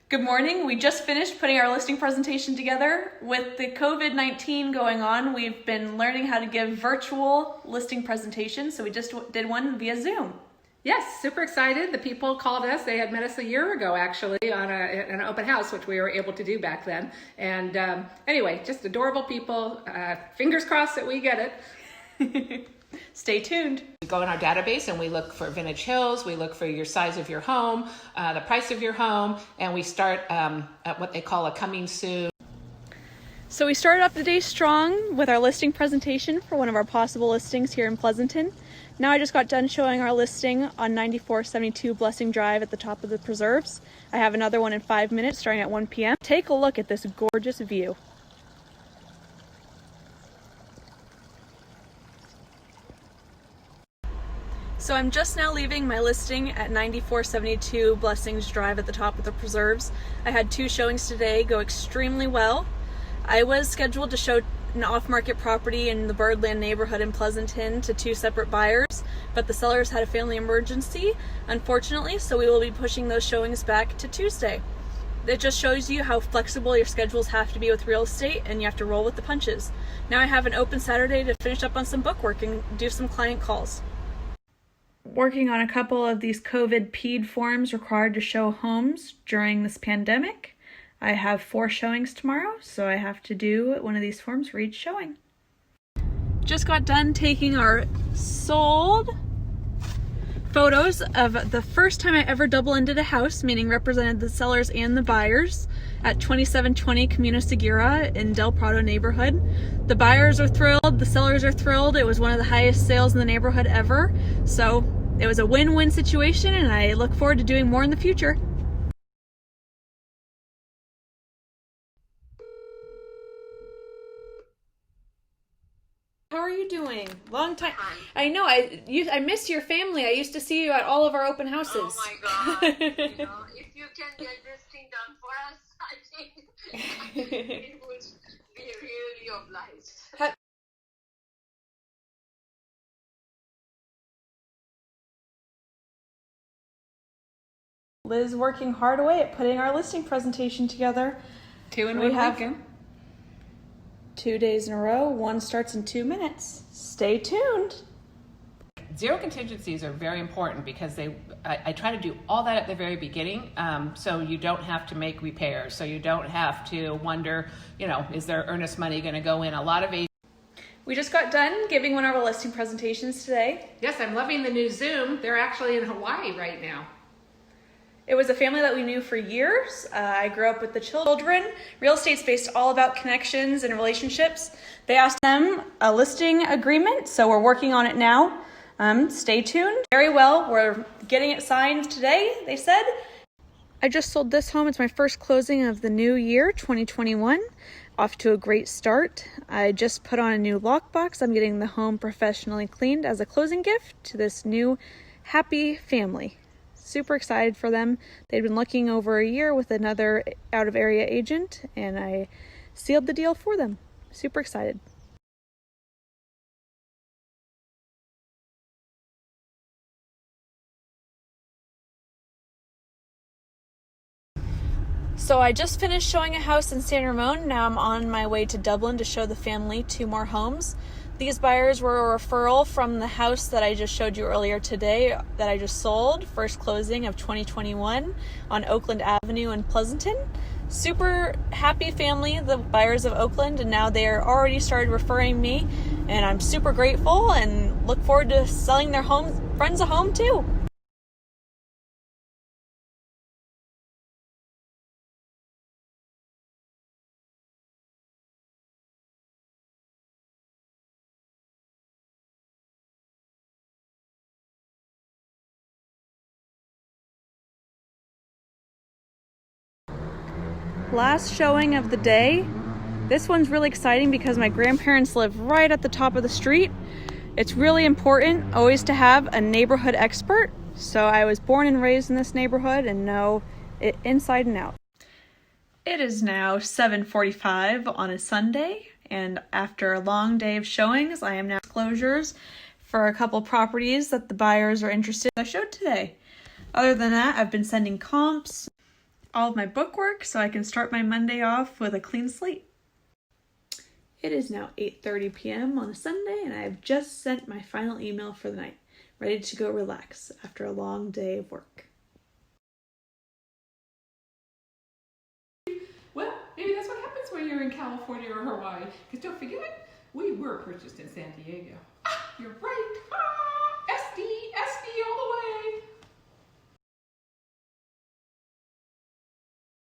Good morning. We just finished putting our listing presentation together. With the COVID-19 going on, we've been learning how to give virtual listing presentations, so we just did one via Zoom. Yes, super excited. The people called us. They had met us a year ago, actually, on an open house, which we were able to do back then. And anyway, just adorable people. Fingers crossed that we get it. Stay tuned. We go in our database and we look for vintage hills. We look for your size of your home, the price of your home, and we start at what they call a coming soon. So we started off the day strong with our listing presentation for one of our possible listings here in Pleasanton. Now I just got done showing our listing on 9472 Blessing Drive at the top of the preserves. I have another one in 5 minutes starting at 1 p.m. Take a look at this gorgeous view. So I'm just now leaving my listing at 9472 Blessings Drive at the top of the preserves. I had 2 showings today go extremely well. I was scheduled to show an off-market property in the Birdland neighborhood in Pleasanton to 2 separate buyers, but the sellers had a family emergency, unfortunately, so we will be pushing those showings back to Tuesday. It just shows you how flexible your schedules have to be with real estate, and you have to roll with the punches. Now I have an open Saturday to finish up on some bookwork and do some client calls. Working on a couple of these COVID PED forms required to show homes during this pandemic. I have 4 showings tomorrow, so I have to do one of these forms for each showing. Just got done taking our sold photos of the first time I ever double-ended a house, meaning represented the sellers and the buyers, at 2720 Camino Segura in Del Prado neighborhood. The buyers are thrilled, the sellers are thrilled. It was one of the highest sales in the neighborhood ever, so it was a win-win situation, and I look forward to doing more in the future. How are you doing? Long time. Hi. I know. I miss your family. I used to see you at all of our open houses. Oh my God! If you can get this thing done for us, I think it would be really obliged. Liz working hard away at putting our listing presentation together. 2 in We 1 have weekend. 2 days in a row. One starts in 2 minutes. Stay tuned. Zero contingencies are very important because I try to do all that at the very beginning, so you don't have to make repairs, so you don't have to wonder, is there earnest money going to go in? A lot of agents. We just got done giving one of our listing presentations today. Yes, I'm loving the new Zoom. They're actually in Hawaii right now. It was a family that we knew for years. I grew up with the children. Real estate's based all about connections and relationships. They asked them a listing agreement, so we're working on it now. Stay tuned. Very well, we're getting it signed today, they said. I just sold this home. It's my first closing of the new year, 2021. Off to a great start. I just put on a new lockbox. I'm getting the home professionally cleaned as a closing gift to this new happy family. Super excited for them. They'd been looking over a year with another out-of-area agent, and I sealed the deal for them. Super excited. So I just finished showing a house in San Ramon. Now I'm on my way to Dublin to show the family 2 more homes. These buyers were a referral from the house that I just showed you earlier today that I just sold, first closing of 2021 on Oakland Avenue in Pleasanton. Super happy family, the buyers of Oakland, and now they are already started referring me, and I'm super grateful and look forward to selling their friends a home too. Last showing of the day. This one's really exciting because my grandparents live right at the top of the street. It's really important always to have a neighborhood expert. So I was born and raised in this neighborhood and know it inside and out. It is now 7:45 on a Sunday, and after a long day of showings, I am now closures for a couple properties that the buyers are interested in I showed today. Other than that, I've been sending comps. all of my bookwork so I can start my Monday off with a clean slate. It is now 8:30 p.m. on a Sunday, and I have just sent my final email for the night, ready to go relax after a long day of work. Well, maybe that's what happens when you're in California or Hawaii. Because don't forget, we were purchased in San Diego. Ah, you're right. Ah!